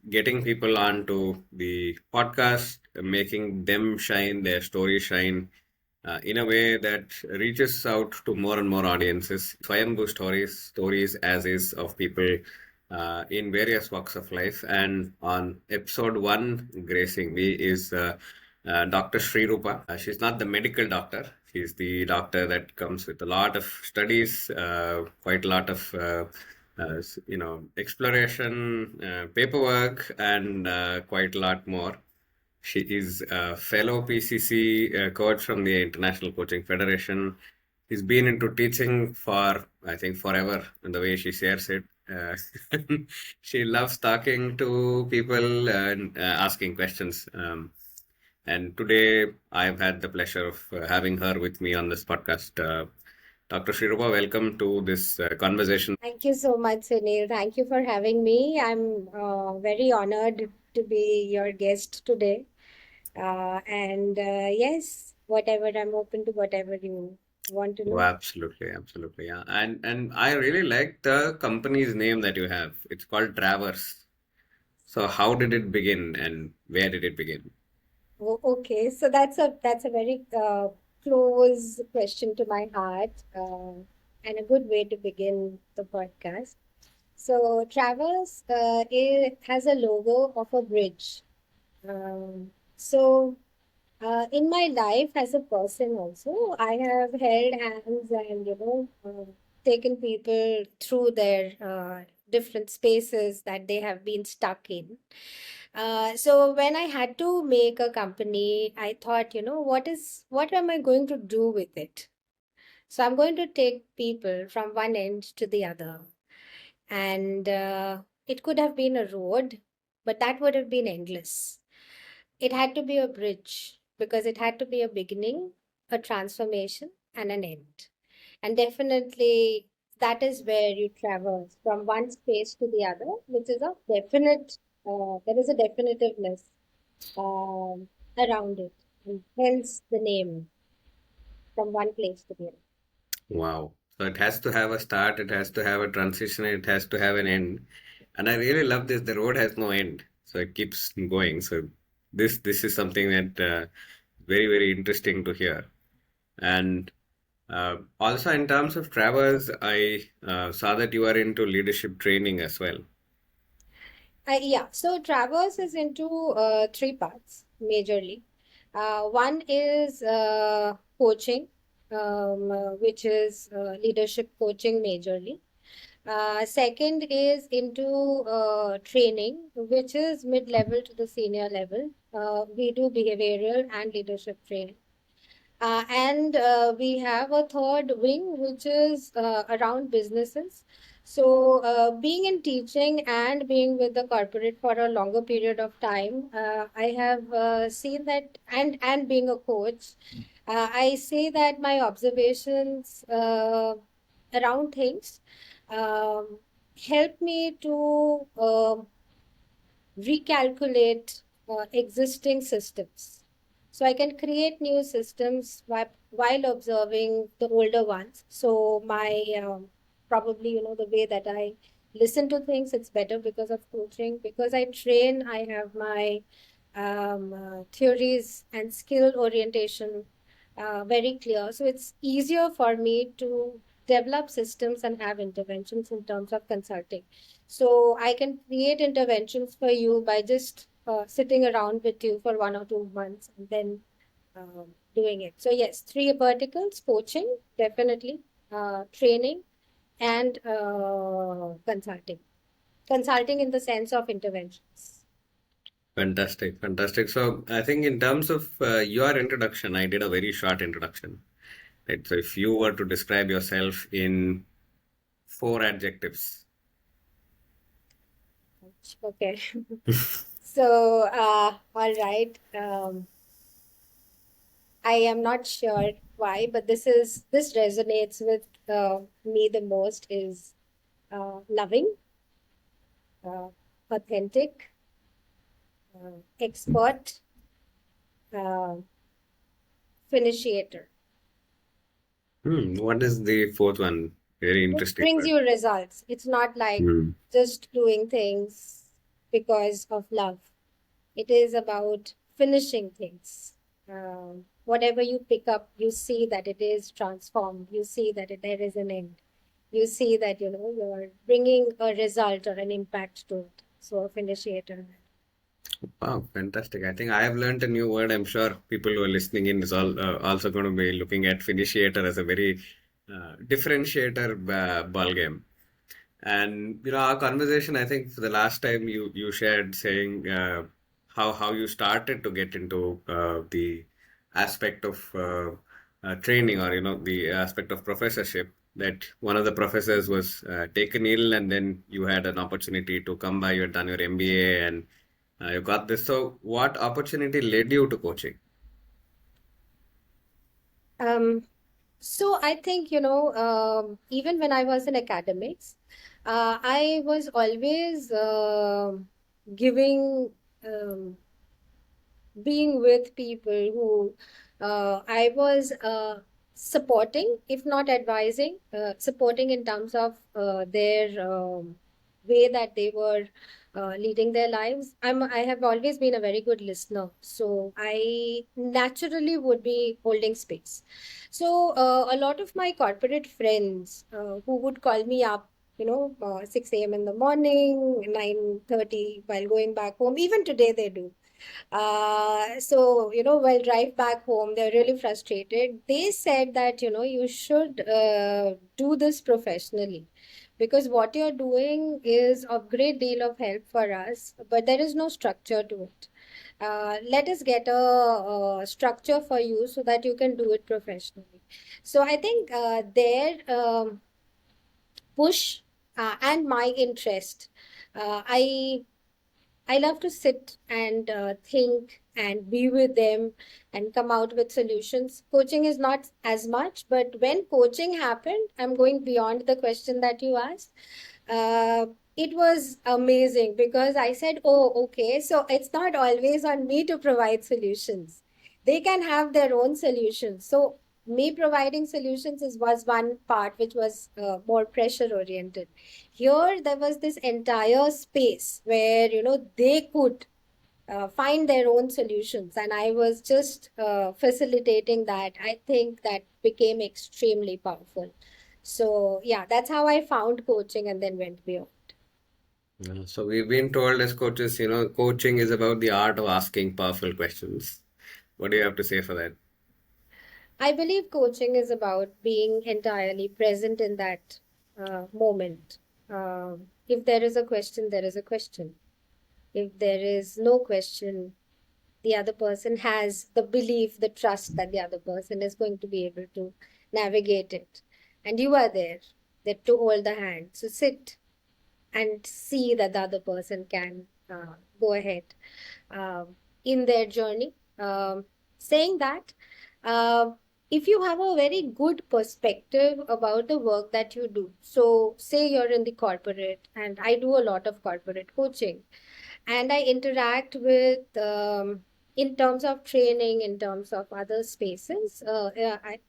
getting people onto the podcast, making them shine, their story shine in a way that reaches out to more and more audiences. Swayambhu stories as is of people in various walks of life. And on episode one, gracing me is Dr. Srirupa. She's not the medical doctor. She's the doctor that comes with a lot of studies, quite a lot of exploration, paperwork, and quite a lot more. She is a fellow PCC coach from the International Coaching Federation. She's been into teaching for, I think, forever, and the way she shares it. She loves talking to people and asking questions. And today I've had the pleasure of having her with me on this podcast. Dr. Srirupa, welcome to this conversation. Thank you so much, Sunil. Thank you for having me. I'm very honored to be your guest today. And yes, whatever, I'm open to whatever you want to Oh, know. absolutely, absolutely, yeah. And I really like the company's name that you have. It's called Travers. So how did it begin and where did it begin? Okay, so that's a very close question to my heart, and a good way to begin the podcast. So Travers, it has a logo of a bridge. So in my life as a person also, I have held hands and taken people through their different spaces that they have been stuck in. So when I had to make a company, I thought, what am I going to do with it? So I'm going to take people from one end to the other, and it could have been a road, but that would have been endless. It had to be a bridge because it had to be a beginning, a transformation, and an end. And definitely, that is where you traverse from one space to the other, which is a definite, there is a definitiveness around it. And hence the name, from one place to the other. Wow. So it has to have a start, it has to have a transition, it has to have an end. And I really love this. The road has no end. So it keeps going. So this is something that very, very interesting to hear. And also in terms of Travers, I saw that you are into leadership training as well. Yeah, so Traverse is into three parts majorly. One is coaching, which is leadership coaching majorly. Second is into training, which is mid-level to the senior level. We do behavioral and leadership training. And we have a third wing, which is around businesses. So, being in teaching and being with the corporate for a longer period of time, I have seen that, and being a coach, I say that my observations around things um, help me to recalculate existing systems. So I can create new systems while observing the older ones. So my probably the way that I listen to things, it's better because of coaching. Because I train, I have my theories and skill orientation very clear. So it's easier for me to develop systems and have interventions in terms of consulting. So I can create interventions for you by just sitting around with you for 1 or 2 months and then doing it. So yes, three verticals: coaching, definitely, training, and consulting. Consulting in the sense of interventions. Fantastic, fantastic. So I think in terms of your introduction, I did a very short introduction. Right. So if you were to describe yourself in four adjectives. Okay. So, all right. I am not sure why, but this resonates with me the most is loving, uh, authentic, expert, uh, finitiator. What is the fourth one? Very Which interesting brings word. you results. It's not like Hmm. just doing things. because of love. It is about finishing things. Whatever you pick up, you see that it is transformed. You see that there is an end. You see that you're bringing a result or an impact to it. So a initiator. Wow, fantastic. I think I have learned a new word. I'm sure people who are listening in is also going to be looking at finitiator as a very differentiator ball game. And our conversation, I think for the last time you shared saying how you started to get into the aspect of training, or the aspect of professorship. That one of the professors was taken ill, and then you had an opportunity to come by. You had done your MBA, and you got this. So, what opportunity led you to coaching? Um, so I think, even when I was in academics, I was always giving um, being with people who I was supporting, if not advising, supporting in terms of their way that they were leading their lives. I have always been a very good listener, so I naturally would be holding space. So a lot of my corporate friends who would call me up, 6 a.m. in the morning, 9:30 while going back home. Even today they do. So, while drive back home, they're really frustrated. They said that, you should do this professionally because what you're doing is of great deal of help for us, but there is no structure to it. Let us get a structure for you so that you can do it professionally. So I think their push and my interest, I love to sit and think and be with them and come out with solutions. Coaching is not as much, but when coaching happened, I'm going beyond the question that you asked. It was amazing because I said, oh, okay, so it's not always on me to provide solutions. They can have their own solutions. So, me providing solutions was one part which was more pressure oriented. Here there was this entire space where they could find their own solutions, and I was just facilitating that. I think that became extremely powerful. So yeah, that's how I found coaching and then went beyond. So we've been told as coaches, coaching is about the art of asking powerful questions. What do you have to say for that? I believe coaching is about being entirely present in that moment. If there is a question, there is a question. If there is no question, the other person has the belief, the trust that the other person is going to be able to navigate it. And you are there to hold the hand. So sit and see that the other person can go ahead in their journey. Saying that, uh, if you have a very good perspective about the work that you do, so say you're in the corporate, and I do a lot of corporate coaching, and I interact with, in terms of training, in terms of other spaces,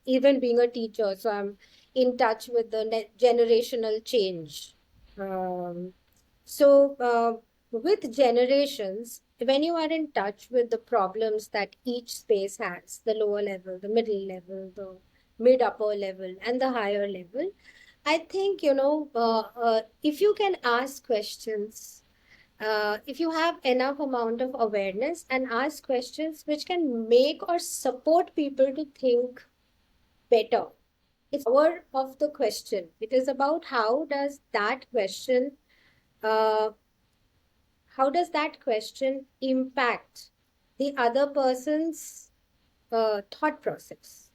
even being a teacher, so I'm in touch with the generational change. Um, so, with generations, when you are in touch with the problems that each space has, the lower level, the middle level, the mid upper level, and the higher level, I think, if you can ask questions, if you have enough amount of awareness and ask questions which can make or support people to think better, it's power of the question. It is about uh, how does that question impact the other person's thought process,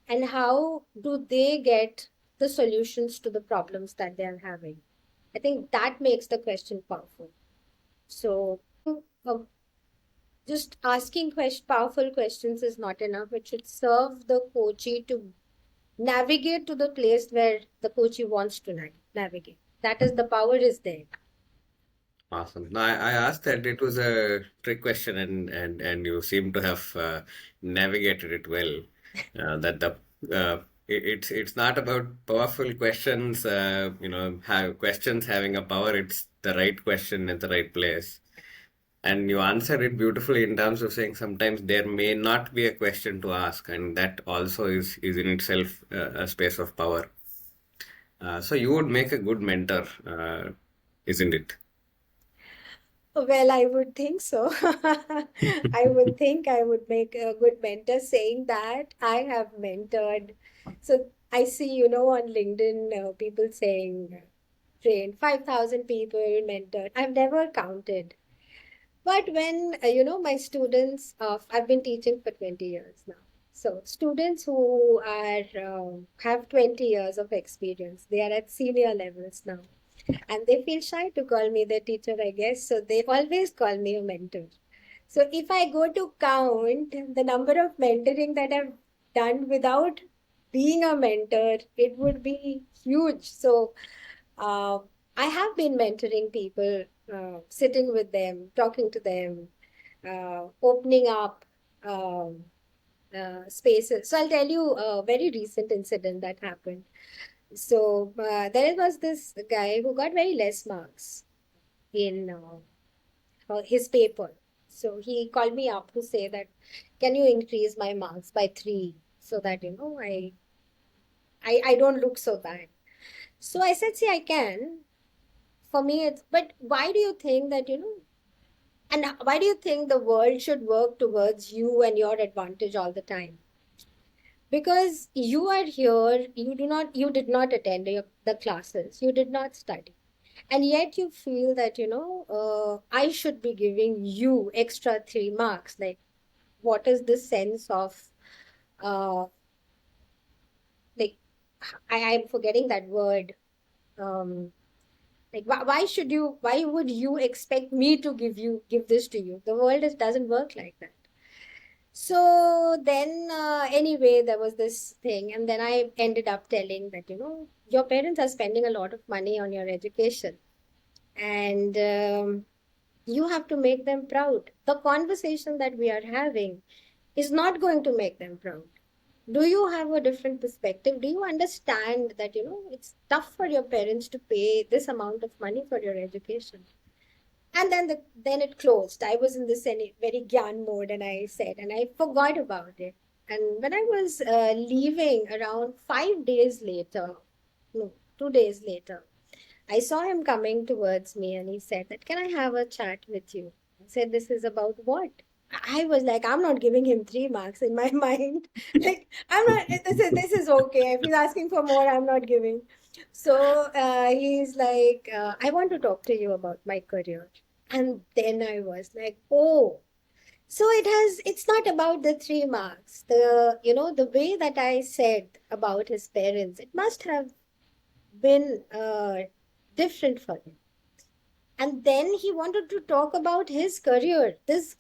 and how do they get the solutions to the problems that they are having. I think that makes the question powerful. So uh, just asking powerful questions is not enough. It should serve the coachee to navigate to the place where the coachee wants to navigate. That is, the power is there. Awesome. No, I asked that it was a trick question, and you seem to have navigated it well. That the it's not about powerful questions. Have questions having a power. It's the right question at the right place. And you answered it beautifully in terms of saying sometimes there may not be a question to ask, and that also is in itself a space of power. So you would make a good mentor, isn't it? Well, I would think so. I would think I would make a good mentor saying that I have mentored. So I see, on LinkedIn, people saying trained 5,000 people, mentored. I've never counted. But when, my students, I've been teaching for 20 years now. So students who have 20 years of experience, they are at senior levels now and they feel shy to call me their teacher, I guess. So they always call me a mentor. So if I go to count the number of mentoring that I've done without being a mentor, it would be huge. So uh, I have been mentoring people, sitting with them, talking to them, opening up spaces. So I'll tell you a very recent incident that happened. So there was this guy who got very less marks in his paper. So he called me up to say that, can you increase my marks by three so that I don't look so bad. So I said, see, I can. For me, it's but why do you think that and why do you think the world should work towards you and your advantage all the time? Because you are here, you did not attend the classes, you did not study, and yet you feel that I should be giving you extra 3 marks. Like, what is the sense of uh like I'm forgetting that word. um like why would you expect me to give this to you? The world doesn't work like that. So then, anyway, there was this thing, and then I ended up telling that, your parents are spending a lot of money on your education, and you have to make them proud. The conversation that we are having is not going to make them proud. Do you have a different perspective? Do you understand that, it's tough for your parents to pay this amount of money for your education? And then it closed. I was in this very gyan mode, and I said, and I forgot about it. And when I was leaving around 5 days later, no, 2 days later, I saw him coming towards me, and he said that, can I have a chat with you? I said, this is about what? I was like, I'm not giving him 3 marks in my mind. Like, I'm not, this is okay. If he's asking for more, I'm not giving. So he's like, I want to talk to you about my career. And then I was like, oh, so it's not about the 3 marks. The way that I said about his parents, it must have been different for him. And then he wanted to talk about his career. This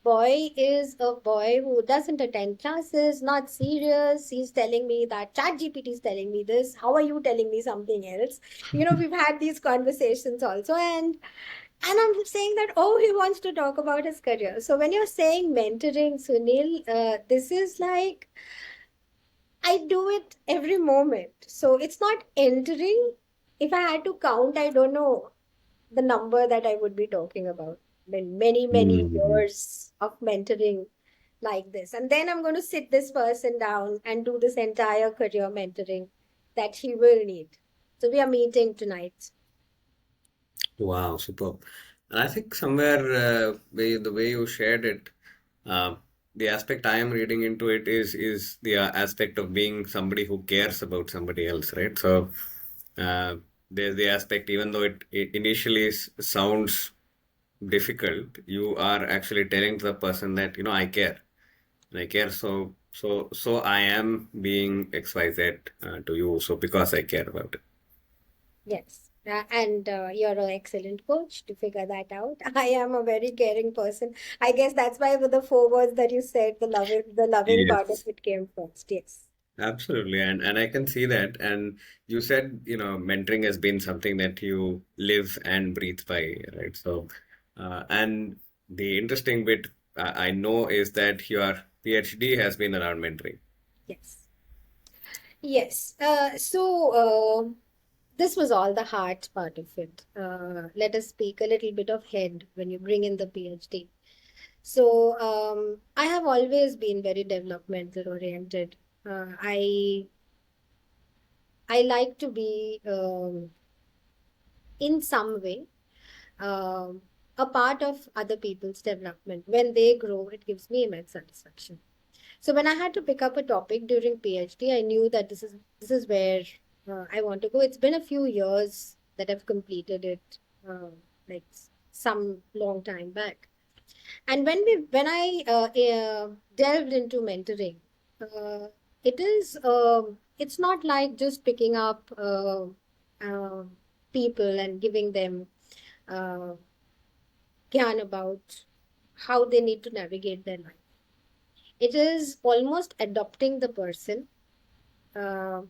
boy is a boy who doesn't attend classes, not serious. He's telling me that ChatGPT is telling me this. How are you telling me something else? We've had these conversations also, and I'm saying that, oh, he wants to talk about his career. So when you're saying mentoring, Sunil, this is like I do it every moment. So it's not entering. If I had to count, I don't know the number that I would be talking about. Many, many Mhm. years of mentoring like this. And then I'm going to sit this person down and do this entire career mentoring that he will need. So we are meeting tonight. Wow, superb. And I think somewhere the way you shared it, uh, the aspect I am reading into it is the aspect of being somebody who cares about somebody else, right? So uh, there's the aspect, even though it initially sounds difficult, you are actually telling to the person that, I care. And I care, so I am being XYZ to you, so because I care about it. Yes. And you're an excellent coach to figure that out. I am a very caring person. I guess that's why with the 4 words that you said, the loving part of Yes. it came first. Yes. Absolutely, and I can see that. And you said, mentoring has been something that you live and breathe by, right? So, and the interesting bit I know is that your PhD has been around mentoring. Yes. Yes. So this was all the heart part of it. Let us speak a little bit of head when you bring in the PhD. So I have always been very developmental oriented. I like to be in some way um, a part of other people's development. When they grow, it gives me immense satisfaction. So when I had to pick up a topic during PhD, I knew that this is where I want to go. It's been a few years that I've completed it, like some long time back. And when I delved into mentoring, uh, it's not like just picking up uh, people and giving them uh, gyan about how they need to navigate their life. It is almost adopting the person uh,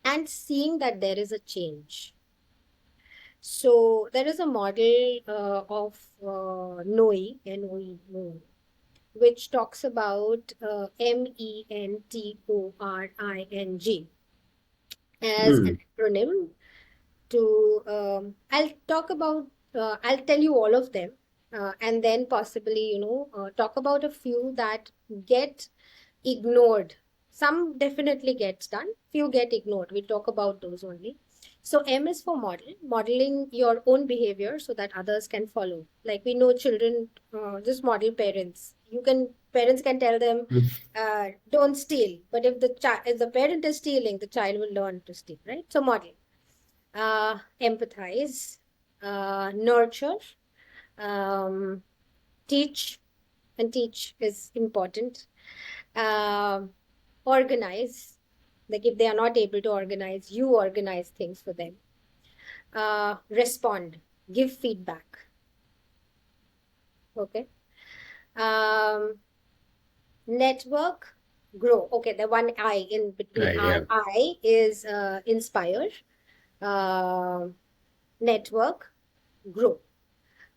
and seeing that there is a change. So there is a model of NOE, which talks about mentoring as an Hmm. acronym to I'll tell you all of them, and then possibly talk about a few that get ignored. Some definitely gets done, few get ignored. We talk about those only. So M is for modeling your own behavior so that others can follow. Like we know children just model parents. Parents can tell them don't steal, but if the parent is stealing, the child will learn to steal, right? So model, empathize, nurture, um, teach, and teach is important. Um, Organize, like if they are not able to organize, you organize things for them. Respond, give feedback. Okay. Um, Network, grow. Okay, the one I in between Yeah. I is inspire. Um Network, grow.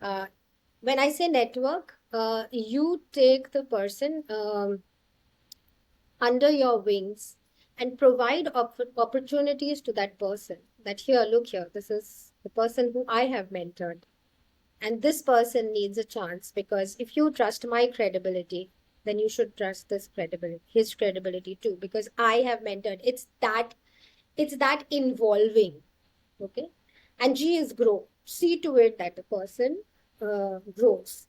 Uh, when I say network, you take the person under your wings and provide opportunities to that person, that here, look here, this is the person who I have mentored, and this person needs a chance, because if you trust my credibility, then you should trust his credibility too, because I have mentored. It's that involving. Okay. And G is grow. See to it that the person grows.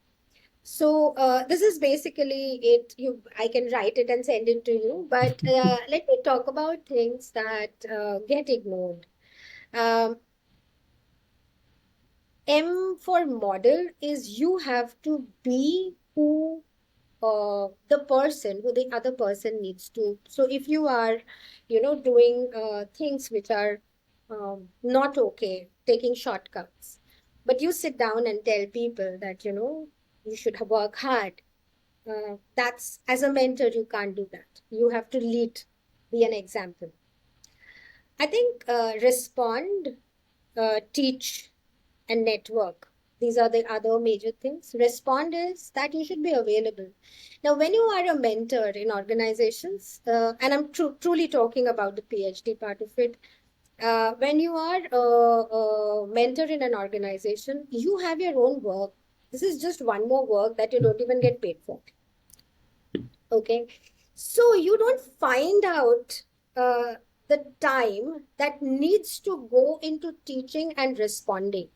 So this is basically it. I can write it and send it to you. But let me talk about things that get ignored. Um, M for model is you have to be who who the other person needs to. So if you are, doing things which are not okay, taking shortcuts, but you sit down and tell people that, you should work hard. That's, as a mentor, you can't do that. You have to lead, be an example. I think respond, teach, and network. These are the other major things. Respond is that you should be available. Now, when you are a mentor in organizations, and I'm truly talking about the PhD part of it, when you are a mentor in an organization, you have your own work. This is just one more work that you don't even get paid for. Okay. So you don't find out uh, the time that needs to go into teaching and responding.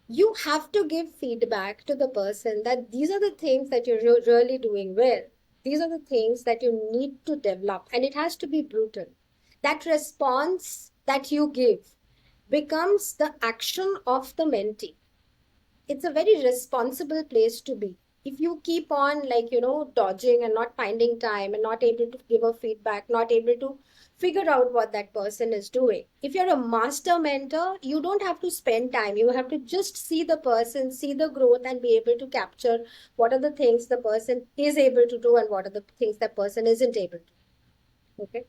You have to give feedback to the person that these are the things that you're really doing well. These are the things that you need to develop, and it has to be brutal. That response that you give becomes the action of the mentee. It's a very responsible place to be. If you keep on, like, dodging and not finding time and not able to give a feedback, not able to figure out what that person is doing. If you're a master mentor, you don't have to spend time. You have to just see the person, see the growth, and be able to capture what are the things the person is able to do and what are the things that person isn't able to. Okay.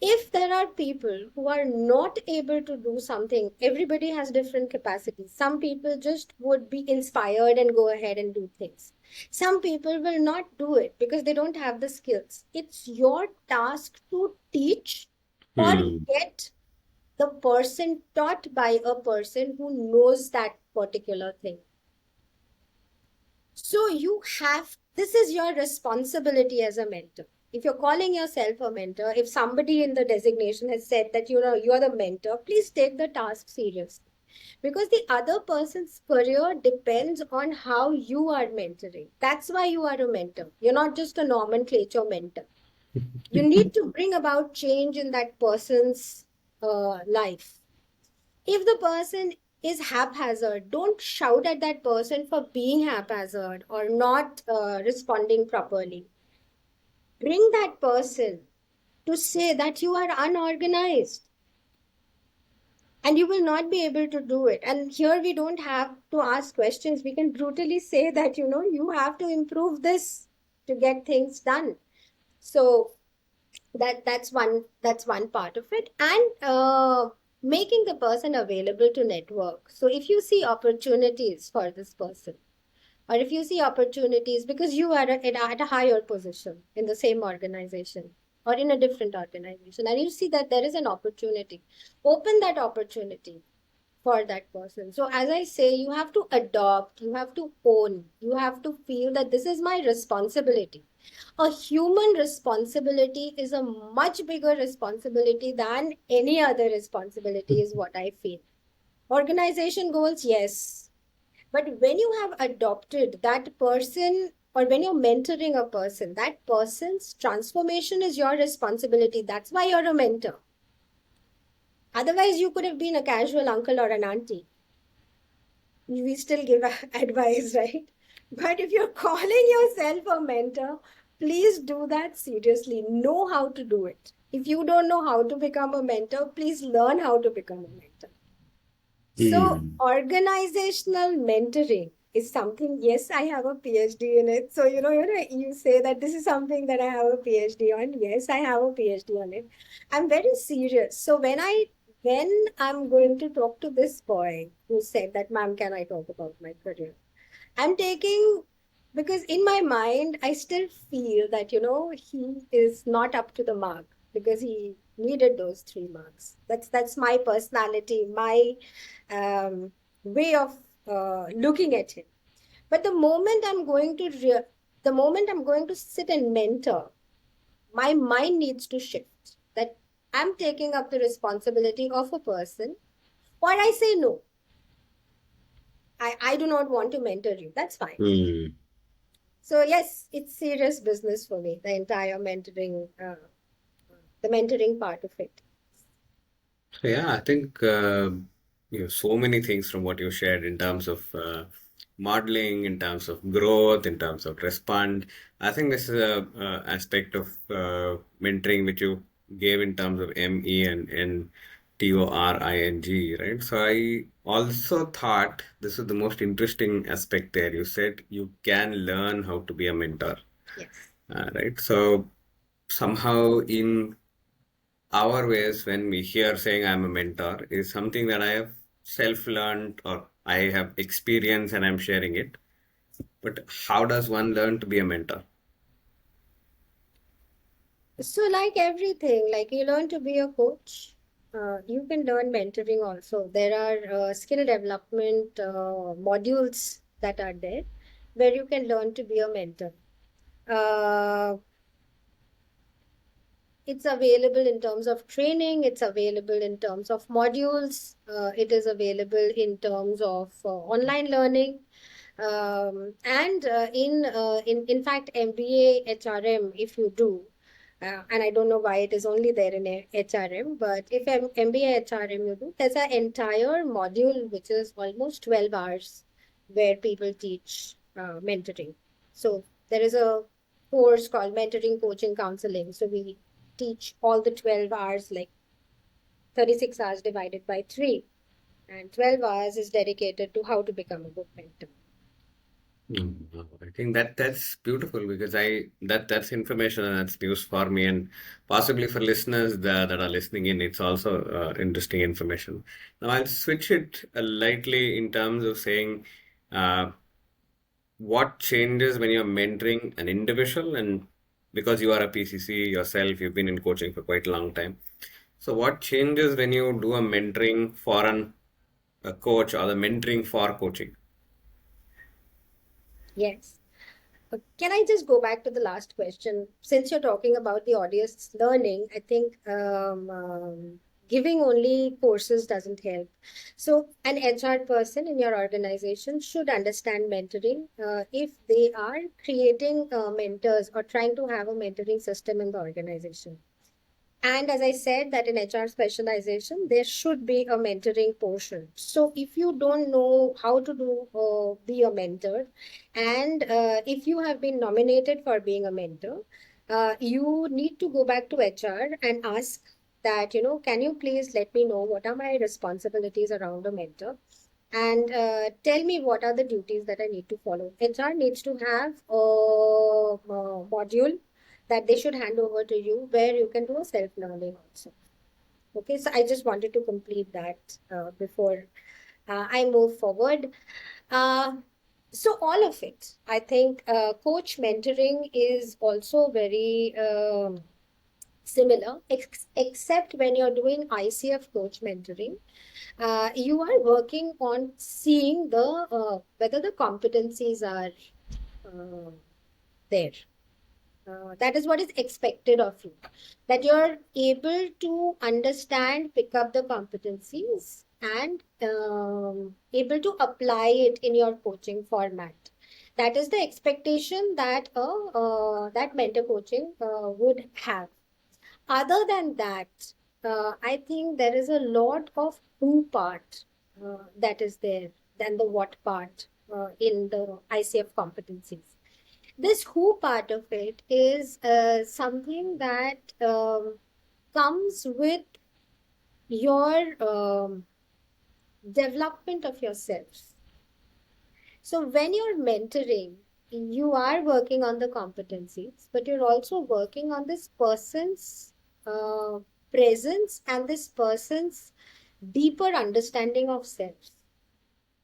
If there are people who are not able to do something, everybody has different capacities. Some people just would be inspired and go ahead and do things. Some people will not do it because they don't have the skills. It's your task to teach or Hmm. get the person taught by a person who knows that particular thing. So you have, this is your responsibility as a mentor. If you're calling yourself a mentor, if somebody in the designation has said that you're the mentor, please take the task seriously. Because the other person's career depends on how you are mentoring. That's why you are a mentor. You're not just a nomenclature mentor. You need to bring about change in that person's life. If the person is haphazard, don't shout at that person for being haphazard or not responding properly. Bring that person to say that you are unorganized and you will not be able to do it. And here we don't have to ask questions. We can brutally say that, you have to improve this to get things done. So that's one part of it. And making the person available to network. So if you see opportunities for this person, or if you see opportunities because you are at a higher position in the same organization or in a different organization, and you see that there is an opportunity, open that opportunity for that person. So as I say, you have to adopt, you have to own, you have to feel that this is my responsibility. A human responsibility is a much bigger responsibility than any other responsibility, is what I feel. Organization goals, yes. But when you have adopted that person, or when you're mentoring a person, that person's transformation is your responsibility. That's why you're a mentor. Otherwise, you could have been a casual uncle or an auntie. We still give advice, right? But if you're calling yourself a mentor, please do that seriously. Know how to do it. If you don't know how to become a mentor, please learn how to become a mentor. So, Hmm. organizational mentoring is something, yes, I have a PhD in it. So, you say that this is something that I have a PhD on. Yes, I have a PhD on it. I'm very serious. So, when I'm going to talk to this boy who said that, ma'am, can I talk about my career? I'm taking, because in my mind, I still feel that, he is not up to the mark because he needed those 3 marks. That's my personality, my um, way of looking at him. But the moment I'm going to sit and mentor, my mind needs to shift. That I'm taking up the responsibility of a person, or I say no. I do not want to mentor you. That's fine. Hmm. So yes, it's serious business for me. The entire the mentoring part of it. So yeah, I think so many things from what you shared in terms of modeling, in terms of growth, in terms of respond. I think this is a aspect of mentoring which you gave in terms of ME and TORING, right? So I also thought this is the most interesting aspect there. You said you can learn how to be a mentor, Yes. right? So somehow in our ways when we hear saying I'm a mentor is something that I have self-learned or I have experienced and I'm sharing it. But how does one learn to be a mentor? So like everything, like you learn to be a coach, you can learn mentoring also. There are skill development modules that are there where you can learn to be a mentor. Uh, it's available in terms of training, it's available in terms of modules, it is available in terms of online learning. And in fact, MBA HRM, if you do, and I don't know why it is only there in HRM, but if MBA HRM you do, there's an entire module which is almost 12 hours where people teach mentoring. So there is a course called Mentoring, Coaching, Counseling. So we teach all the 12 hours, like 36 hours divided by 3. And 12 hours is dedicated to how to become a good mentor. I think that's beautiful because that's information and that's news for me and possibly for listeners that are listening in. It's also interesting information. Now I'll switch it lightly in terms of saying uh, what changes when you're mentoring an individual and because you are a PCC yourself, you've been in coaching for quite a long time. So what changes when you do a mentoring for a coach or the mentoring for coaching? Yes. Can I just go back to the last question? Since you're talking about the audience learning, I think giving only courses doesn't help. So, an HR person in your organization should understand mentoring if they are creating mentors or trying to have a mentoring system in the organization. And as I said, that in HR specialization, there should be a mentoring portion. So if you don't know how to do be a mentor, and if you have been nominated for being a mentor, you need to go back to HR and ask that, can you please let me know what are my responsibilities around a mentor? And tell me what are the duties that I need to follow. HR needs to have a module that they should hand over to you where you can do a self learning also. Okay, so I just wanted to complete that before I move forward. Uh, so, all of it, I think coach mentoring is also very similar, except when you're doing ICF coach mentoring, you are working on seeing the whether the competencies are uh, there. That is what is expected of you. That you're able to understand, pick up the competencies, and able to apply it in your coaching format. That is the expectation that that mentor coaching would have. Other than that, I think there is a lot of who part that is there than the what part in the ICF competencies. This who part of it is something that comes with your development of yourself. So when you're mentoring, you are working on the competencies, but you're also working on this person's uh, presence and this person's deeper understanding of self.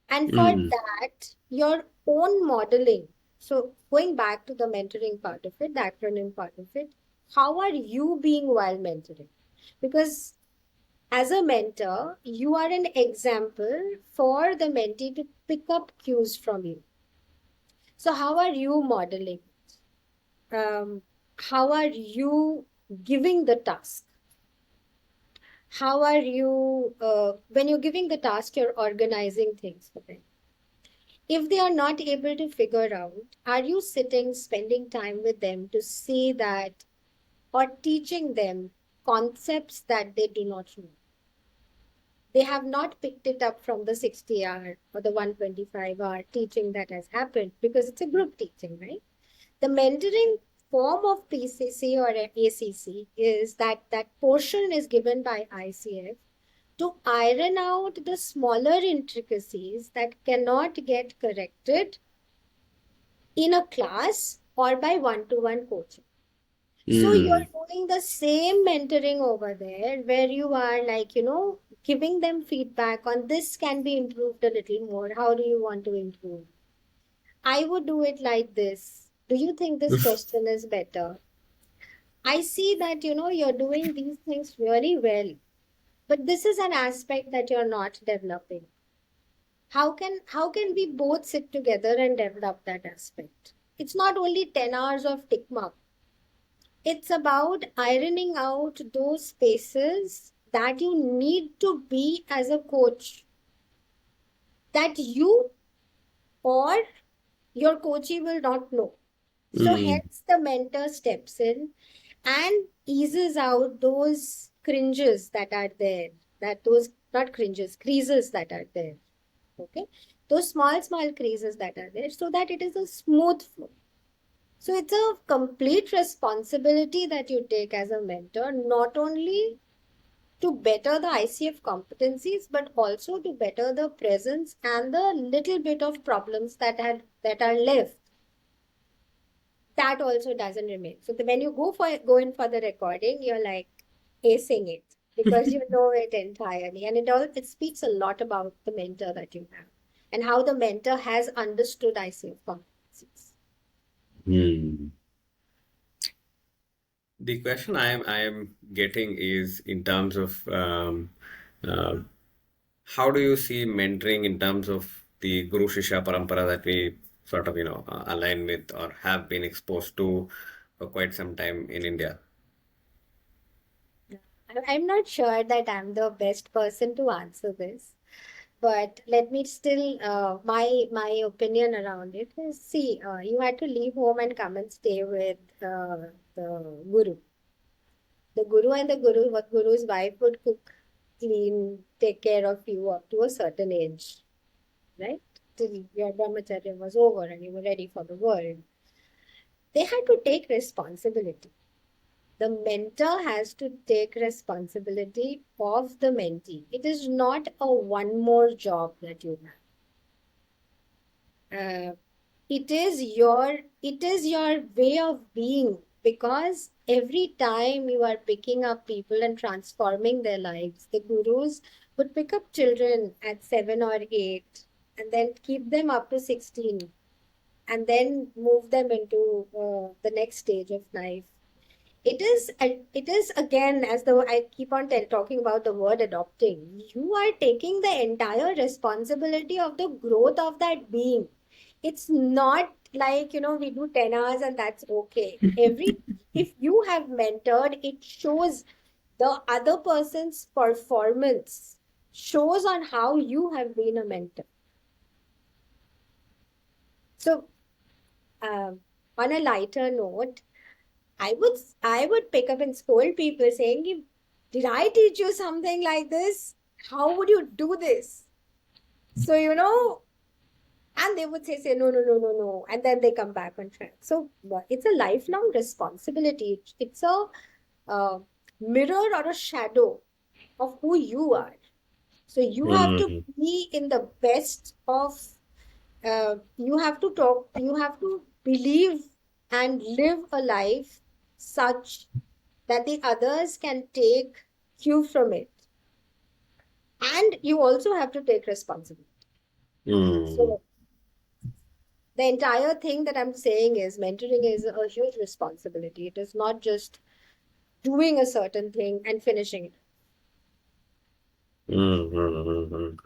And for Mm, that, your own modeling. So going back to the mentoring part of it, the acronym part of it, how are you being while mentoring? Because as a mentor, you are an example for the mentee to pick up cues from you. So how are you modeling? How are you giving the task? How are you, when you're giving the task, you're organizing things for them. If they are not able to figure out, are you sitting, spending time with them to see that or teaching them concepts that they do not know? They have not picked it up from the 60-hour or the 125-hour teaching that has happened because it's a group teaching, right? The mentoring form of PCC or ACC is that that portion is given by ICF to iron out the smaller intricacies that cannot get corrected in a class or by one-to-one coaching. So mm, you're doing the same mentoring over there where you are like, giving them feedback on this can be improved a little more. How do you want to improve? I would do it like this. Do you think this question is better? I see that, you're doing these things really well, but this is an aspect that you're not developing. How can we both sit together and develop that aspect? It's not only 10 hours of tick mark. It's about ironing out those spaces that you need to be as a coach, that you or your coachee will not know. So, mm, hence, the mentor steps in and eases out those cringes that are there, that those, not cringes, creases that are there. Okay. Those small, small creases that are there so that it is a smooth flow. So it's a complete responsibility that you take as a mentor, not only to better the ICF competencies, but also to better the presence and the little bit of problems that are left. That also doesn't remain. So when you go in for the recording, you're like acing it because you know it entirely, and it speaks a lot about the mentor that you have and how the mentor has understood ICF competencies. mm. The question I am getting is in terms of uh, how do you see mentoring in terms of the Guru Shishya Parampara that we sort of align with or have been exposed to for quite some time in India? I'm not sure that I'm the best person to answer this, but let me still my opinion around it is, see, you had to leave home and come and stay with the guru. The guru and the guru's wife would cook, clean, take care of you up to a certain age, right? Till your brahmacharya was over and you were ready for the world. They had to take responsibility. The mentor has to take responsibility of the mentee. It is not a one more job that you have. It is your way of being, because every time you are picking up people and transforming their lives, the gurus would pick up children at 7 or 8 and then keep them up to 16 and then move them into the next stage of life. It is again, as though I keep on talking about the word adopting. You are taking the entire responsibility of the growth of that being. It's not like, we do 10 hours and that's okay. If you have mentored, it shows the other person's performance, shows on how you have been a mentor. So, um, on a lighter note, I would pick up and scold people saying, did I teach you something like this? How would you do this? So, and they would say, no, no, no, no, no. And then they come back on track. So it's a lifelong responsibility. It's a uh, mirror or a shadow of who you are. So you have to Mm, be in the best of, you have to believe and live a life such that the others can take cue from it. And you also have to take responsibility. mm, So the entire thing that I'm saying is mentoring is a huge responsibility. It is not just doing a certain thing and finishing it. mm.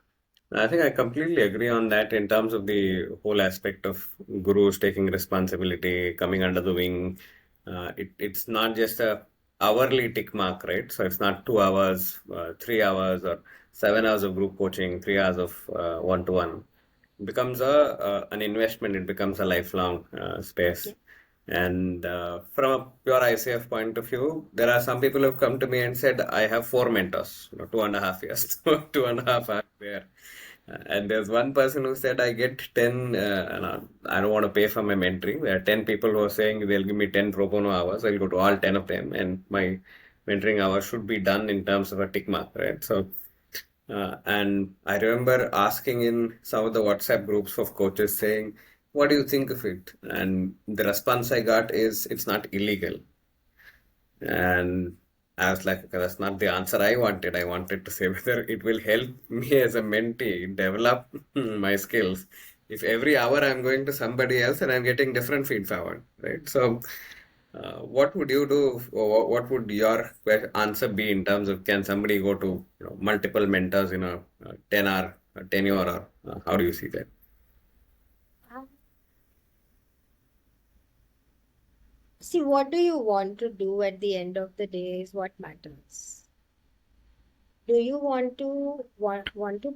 I think I completely agree on that in terms of the whole aspect of gurus taking responsibility, coming under the wing. It's not just a hourly tick mark, right? So it's not 2 hours, 3 hours, or 7 hours of group coaching, 3 hours of one-to-one. It becomes an investment. It becomes a lifelong Yeah. space. And from a pure ICF point of view, there are some people who have come to me and said, I have four mentors, 2.5 years, 2.5 hours there. And there's one person who said, I get 10, and I don't want to pay for my mentoring. There are 10 people who are saying they'll give me 10 pro bono hours. I'll go to all 10 of them, and my mentoring hours should be done in terms of a tick mark, right? So, and I remember asking in some of the WhatsApp groups of coaches saying, what do you think of it? And the response I got is, it's not illegal. And I was like, okay, that's not the answer I wanted. I wanted to say whether it will help me as a mentee develop my skills. If every hour I'm going to somebody else and I'm getting different feed forward, right? So, what would you do, or what would your answer be in terms of can somebody go to multiple mentors in a 10 hour tenure, or how do you see that? Um, See, what do you want to do at the end of the day is what matters. Do you want to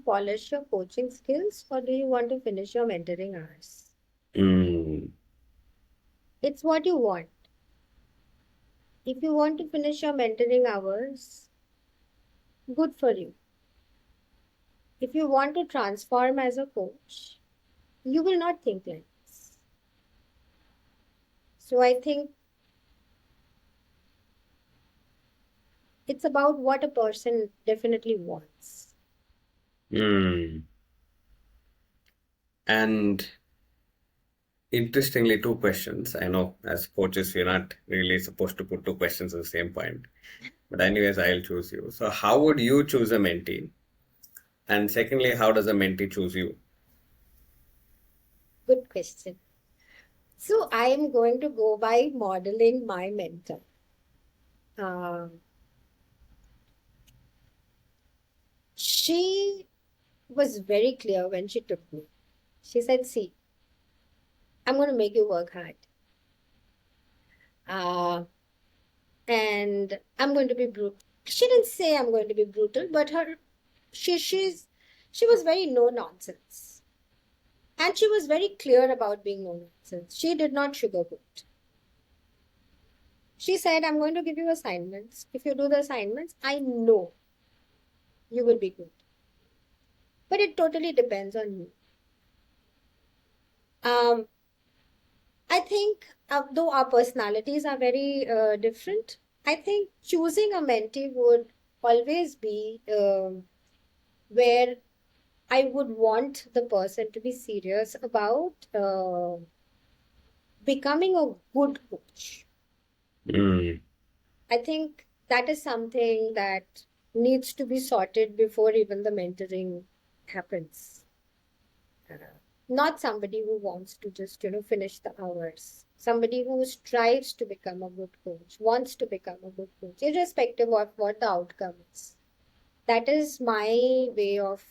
polish your coaching skills, or do you want to finish your mentoring hours? Mm, It's what you want. If you want to finish your mentoring hours, good for you. If you want to transform as a coach, you will not think like this. So I think it's about what a person definitely wants. mm. And interestingly, two questions. I know as coaches, we're not really supposed to put two questions at the same point. But anyways, I'll choose you. So how would you choose a mentee? And secondly, how does a mentee choose you? Good question. So I am going to go by modeling my mentor. Uh, she was very clear when she took me. She said, "See, I'm going to make you work hard. Uh, and I'm going to be brutal." She didn't say I'm going to be brutal, but she was very no nonsense. And she was very clear about being no nonsense. She did not sugarcoat. She said, I'm going to give you assignments. If you do the assignments, I know you will be good. But it totally depends on you. Um, I think, though our personalities are very different, I think choosing a mentee would always be where I would want the person to be serious about becoming a good coach. Mm. I think that is something that needs to be sorted before even the mentoring happens. Not somebody who wants to just, finish the hours. Somebody who strives to become a good coach, wants to become a good coach, irrespective of what the outcome is. That is my way of,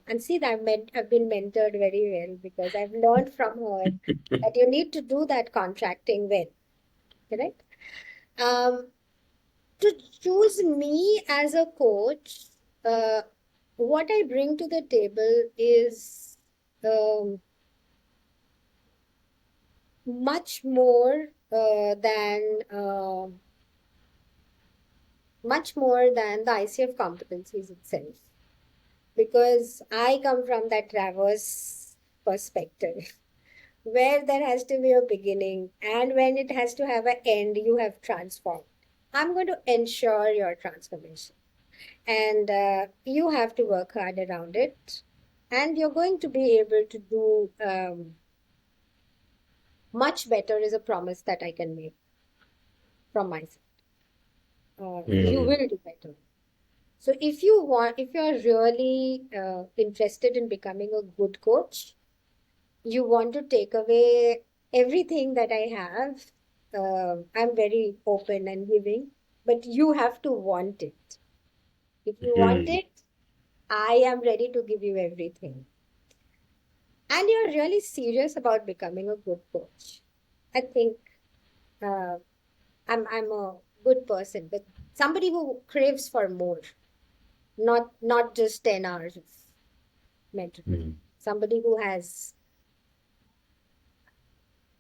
and see, I've been mentored very well because I've learned from her that you need to do that contracting well, correct? Um, to choose me as a coach, uh, what I bring to the table is um, much more than the ICF competencies itself. Because I come from that traverse perspective, where there has to be a beginning, and when it has to have an end, you have transformed. I'm going to ensure your transformation. And you have to work hard around it, and you're going to be able to do much better is a promise that I can make from myself. You Mm. will do better. So if you're really interested in becoming a good coach, you want to take away everything that I have. I'm very open and giving, but you have to want it. If you want Mm. it, I am ready to give you everything. And you're really serious about becoming a good coach. I think uh, I'm a good person, but somebody who craves for more, not just 10 hours of mentoring. Mm. Somebody who has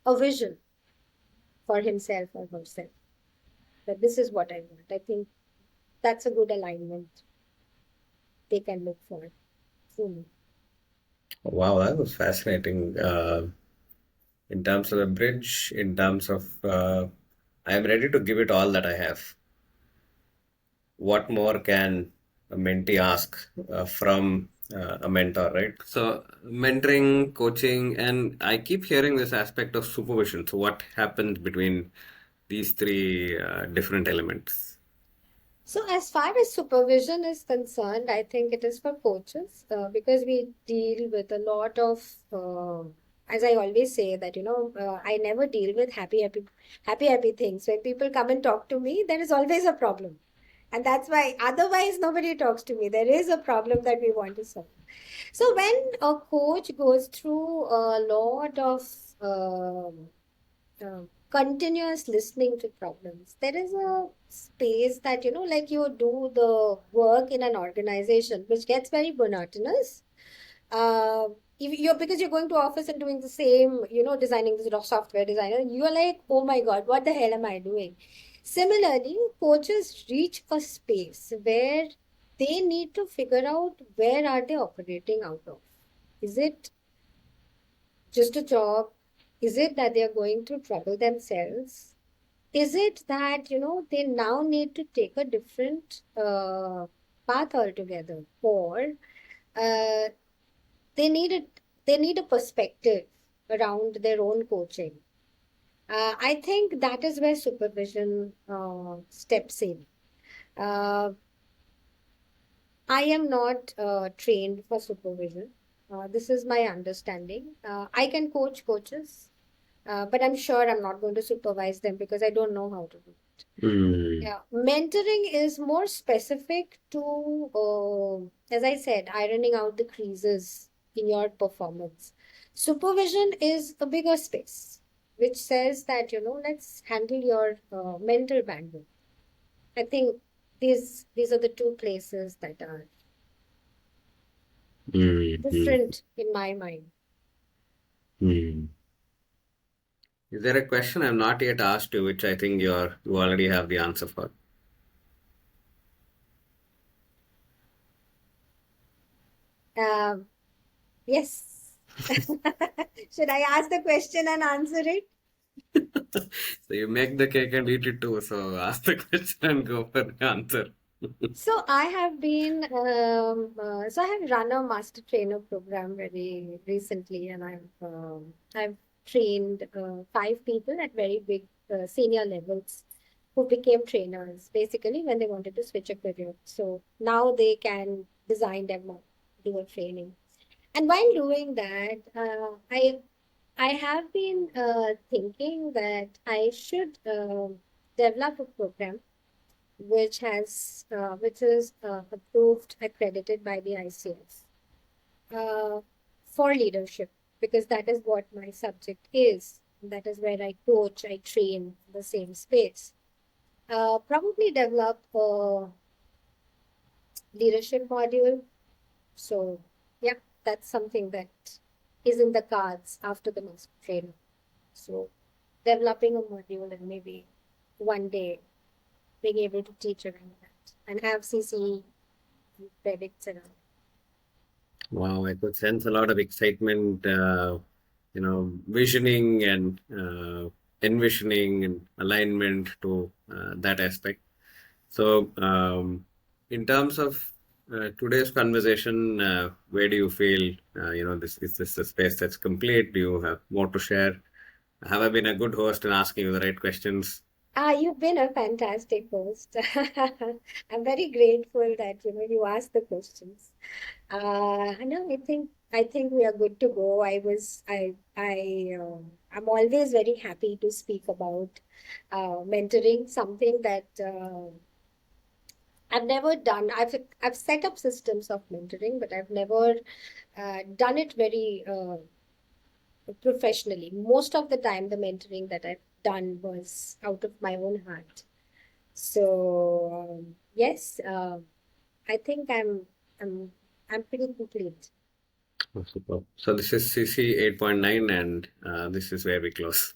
a vision for himself or herself. That this is what I want. I think that's a good alignment they can look for soon. Wow, that was fascinating. In terms of the bridge, in terms of I am ready to give it all that I have. What more can a mentee ask from a mentor, right? So, mentoring, coaching, and I keep hearing this aspect of supervision. So, what happens between these three different elements? So, as far as supervision is concerned, I think it is for coaches because we deal with a lot of, as I always say, that I never deal with happy things. When people come and talk to me, there is always a problem, and that's why otherwise nobody talks to me. There is a problem that we want to solve. So, when a coach goes through a lot of continuous listening to problems. There is a space that, like you do the work in an organization, which gets very monotonous. Uh, if you're because you're going to office and doing the same, designing this software designer, you're like, oh my God, what the hell am I doing? Similarly, coaches reach a space where they need to figure out where are they operating out of. Is it just a job? Is it that they are going through trouble themselves? Is it that they now need to take a different path altogether, or uh, they need it they need a perspective around their own coaching? I think that is where supervision steps in. uh, I am not trained for supervision. This is my understanding. I can coach coaches, but I'm sure I'm not going to supervise them because I don't know how to do. Mm, Yeah, mentoring is more specific to, as I said, ironing out the creases in your performance. Supervision is a bigger space, which says that, let's handle your mental bandwidth. I think these are the two places that are mm, mm, different in my mind. mm. Is there a question I've not yet asked you, which I think you already have the answer for? Um, yes. Should I ask the question and answer it? So you make the cake and eat it too. So ask the question and go for the answer. So I have run a master trainer program very recently, and I've trained 5 people at very big senior levels who became trainers basically when they wanted to switch a career. So now they can design demo, do a training, and while doing that, I have been thinking that I should develop a program which is approved, accredited by the ICF uh, for leadership, because that is what my subject is. That is where I coach, I train in the same space. Probably develop a leadership module. So, yeah, that's something that is in the cards after the master training. So, developing a module and maybe one day being able to teach around that and have CCE credits around. Wow, I could sense a lot of excitement, visioning and envisioning and alignment to that aspect. So, in terms of today's conversation, where do you feel, this is this a space that's complete? Do you have more to share? Have I been a good host in asking you the right questions? You've been a fantastic host. I'm very grateful that you asked the questions. No, I think we are good to go. I'm always very happy to speak about mentoring, something that I've never done. I've set up systems of mentoring, but I've never done it very professionally. Most of the time, the mentoring that I've done was out of my own heart. So yes, I think I'm I'm pretty complete. Oh, super. So this is CC 8.9 and this is where we close.